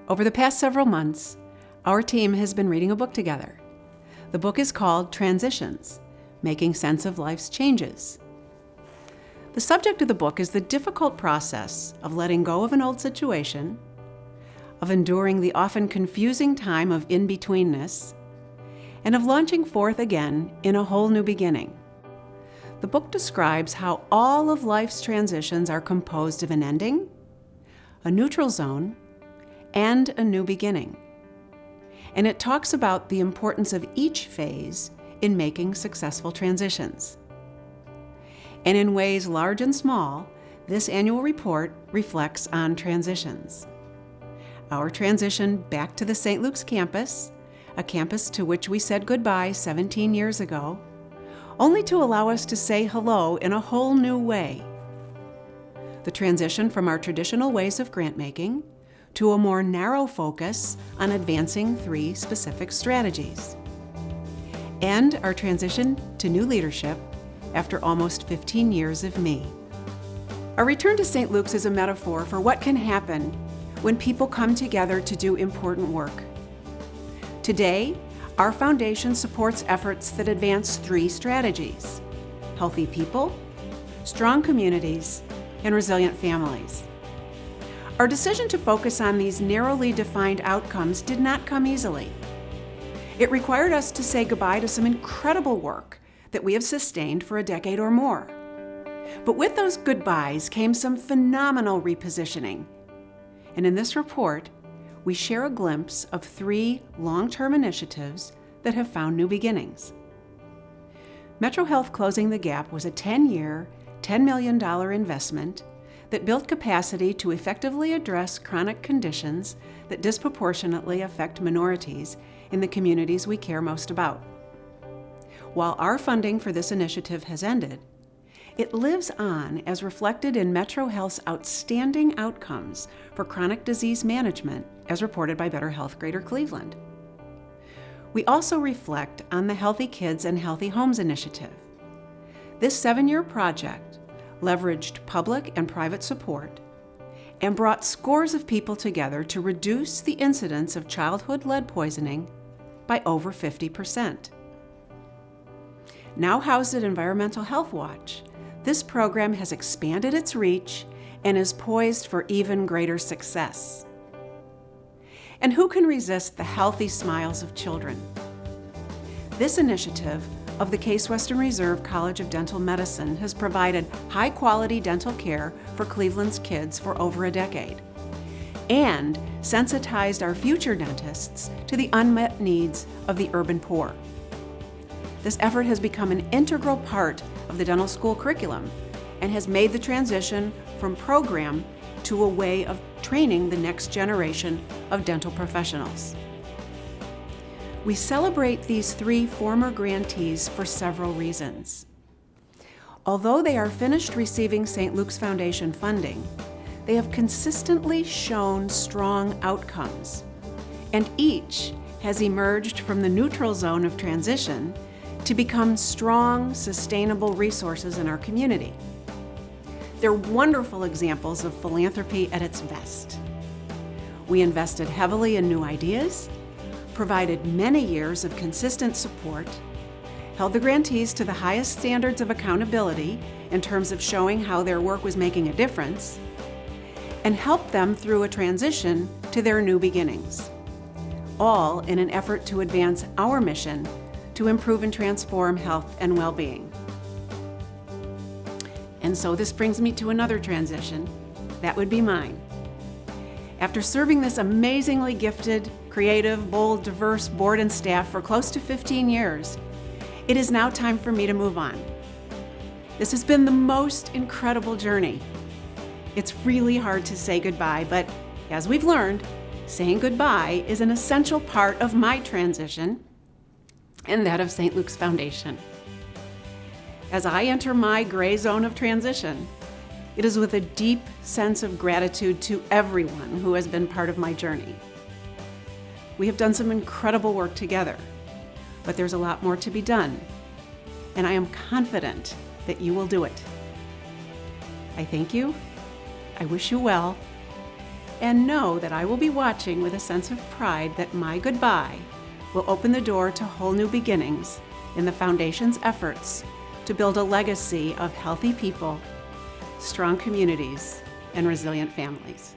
Over the past several months, our team has been reading a book together. The book is called Transitions: Making Sense of Life's Changes. The subject of the book is the difficult process of letting go of an old situation, of enduring the often confusing time of in-betweenness, and of launching forth again in a whole new beginning. The book describes how all of life's transitions are composed of an ending, a neutral zone, and a new beginning. And it talks about the importance of each phase in making successful transitions. And in ways large and small, this annual report reflects on transitions. Our transition back to the St. Luke's campus, a campus to which we said goodbye 17 years ago, only to allow us to say hello in a whole new way. The transition from our traditional ways of grant making to a more narrow focus on advancing 3 specific strategies. And our transition to new leadership after almost 15 years of me. Our return to St. Luke's is a metaphor for what can happen when people come together to do important work. Today, our foundation supports efforts that advance 3 strategies: healthy people, strong communities, and resilient families. Our decision to focus on these narrowly defined outcomes did not come easily. It required us to say goodbye to some incredible work that we have sustained for a decade or more. But with those goodbyes came some phenomenal repositioning. And in this report, we share a glimpse of 3 long-term initiatives that have found new beginnings. Metro Health Closing the Gap was a 10-year, $10 million investment that built capacity to effectively address chronic conditions that disproportionately affect minorities in the communities we care most about. While our funding for this initiative has ended, it lives on as reflected in Metro Health's outstanding outcomes for chronic disease management, as reported by Better Health Greater Cleveland. We also reflect on the Healthy Kids and Healthy Homes initiative. This 7-year project leveraged public and private support and brought scores of people together to reduce the incidence of childhood lead poisoning by over 50%. Now housed at Environmental Health Watch, this program has expanded its reach and is poised for even greater success. And who can resist the healthy smiles of children? This initiative of the Case Western Reserve College of Dental Medicine has provided high-quality dental care for Cleveland's kids for over a decade and sensitized our future dentists to the unmet needs of the urban poor. This effort has become an integral part of the dental school curriculum and has made the transition from program to a way of training the next generation of dental professionals. We celebrate these 3 former grantees for several reasons. Although they are finished receiving St. Luke's Foundation funding, they have consistently shown strong outcomes, and each has emerged from the neutral zone of transition to become strong, sustainable resources in our community. They're wonderful examples of philanthropy at its best. We invested heavily in new ideas, provided many years of consistent support, held the grantees to the highest standards of accountability in terms of showing how their work was making a difference, and helped them through a transition to their new beginnings, all in an effort to advance our mission to improve and transform health and well-being. And so this brings me to another transition. That would be mine. After serving this amazingly gifted, creative, bold, diverse board and staff for close to 15 years, it is now time for me to move on. This has been the most incredible journey. It's really hard to say goodbye, but as we've learned, saying goodbye is an essential part of my transition and that of St. Luke's Foundation. As I enter my gray zone of transition, it is with a deep sense of gratitude to everyone who has been part of my journey. We have done some incredible work together, but there's a lot more to be done, and I am confident that you will do it. I thank you, I wish you well, and know that I will be watching with a sense of pride that my goodbye will open the door to whole new beginnings in the Foundation's efforts to build a legacy of healthy people, strong communities, and resilient families.